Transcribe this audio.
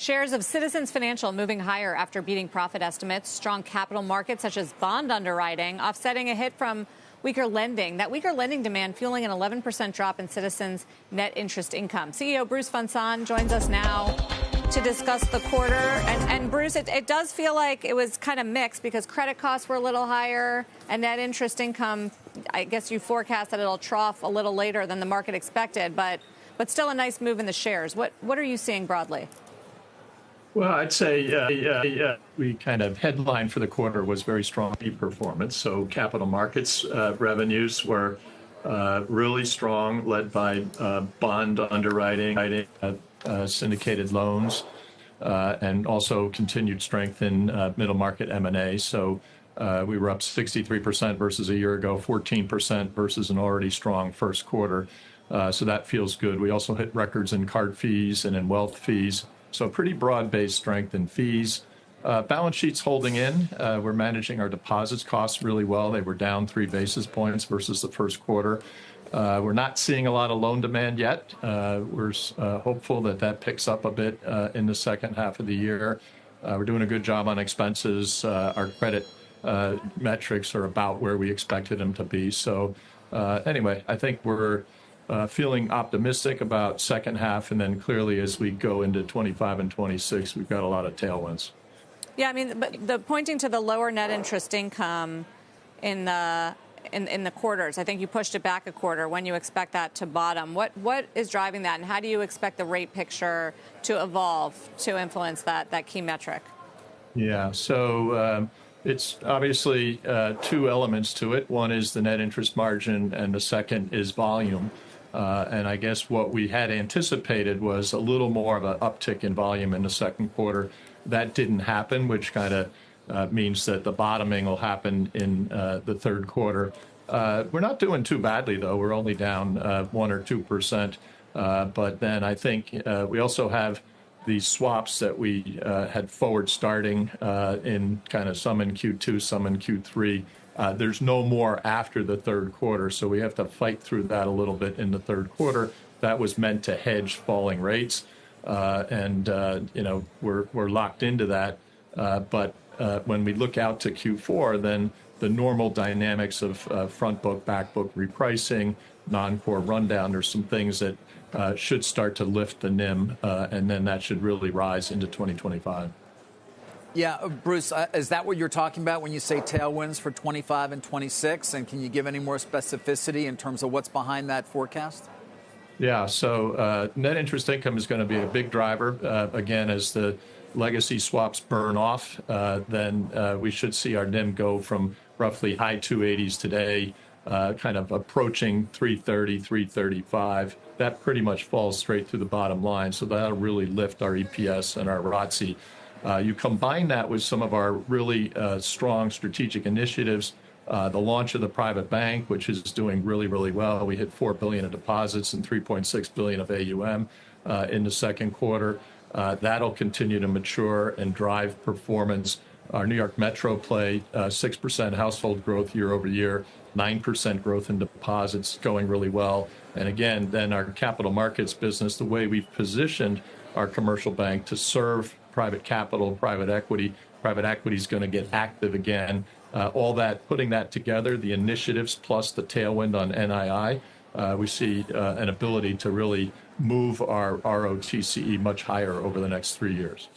Shares of Citizens Financial moving higher after beating profit estimates. Strong capital markets such as bond underwriting offsetting a hit from weaker lending. That weaker lending demand fueling an 11% drop in Citizens' net interest income. CEO Bruce Van Saun joins us now to discuss the quarter. And Bruce, it does feel like it was kind of mixed because credit costs were a little higher and net interest income, I guess you forecast that it'll trough a little later than the market expected, but still a nice move in the shares. What are you seeing broadly? Well, I'd say we kind of headline for the quarter was very strong performance. So capital markets revenues were really strong, led by bond underwriting, syndicated loans, and also continued strength in middle market M&A. So we were up 63% versus a year ago, 14% versus an already strong first quarter. So that feels good. We also hit records in card fees and in wealth fees. So pretty broad-based strength in fees. Balance sheets holding in. We're managing our deposits costs really well. They were down 3 basis points versus the first quarter. We're not seeing a lot of loan demand yet. We're hopeful that picks up a bit in the second half of the year. We're doing a good job on expenses. Our credit metrics are about where we expected them to be. So anyway, I think we're feeling optimistic about second half, and then clearly as we go into 25 and 26, we've got a lot of tailwinds. Yeah, I mean, but the pointing to the lower net interest income in the quarters, I think you pushed it back a quarter. When you expect that to bottom, what is driving that, and how do you expect the rate picture to evolve to influence that key metric? Yeah, so it's obviously 2 elements to it. One is the net interest margin, and the second is volume. And I guess what we had anticipated was a little more of an uptick in volume in the second quarter. That didn't happen, which kind of means that the bottoming will happen in the third quarter. We're not doing too badly, though. We're only down 1 or 2%. But then I think we also have these swaps that we had forward starting in kind of some in Q2, some in Q3. There's no more after the third quarter, so we have to fight through that a little bit in the third quarter. That was meant to hedge falling rates, and we're locked into that. But when we look out to Q4, then the normal dynamics of front book, back book repricing, non-core rundown, there's some things that should start to lift the NIM, and then that should really rise into 2025. Yeah, Bruce, is that what you're talking about when you say tailwinds for 25 and 26? And can you give any more specificity in terms of what's behind that forecast? Yeah, so net interest income is going to be a big driver. Again, as the legacy swaps burn off, then we should see our NIM go from roughly high 280s today, kind of approaching 330, 335. That pretty much falls straight through the bottom line. So that'll really lift our EPS and our ROTCE. You combine that with some of our really strong strategic initiatives, the launch of the private bank, which is doing really, really well. We hit $4 billion of deposits and $3.6 billion of AUM in the second quarter. That'll continue to mature and drive performance. Our New York Metro play, 6% household growth year over year, 9% growth in deposits, going really well. And again, then our capital markets business, the way we've positioned our commercial bank to serve private capital, private equity is going to get active again. All that, putting that together, the initiatives plus the tailwind on NII, we see an ability to really move our ROTCE much higher over the next 3 years.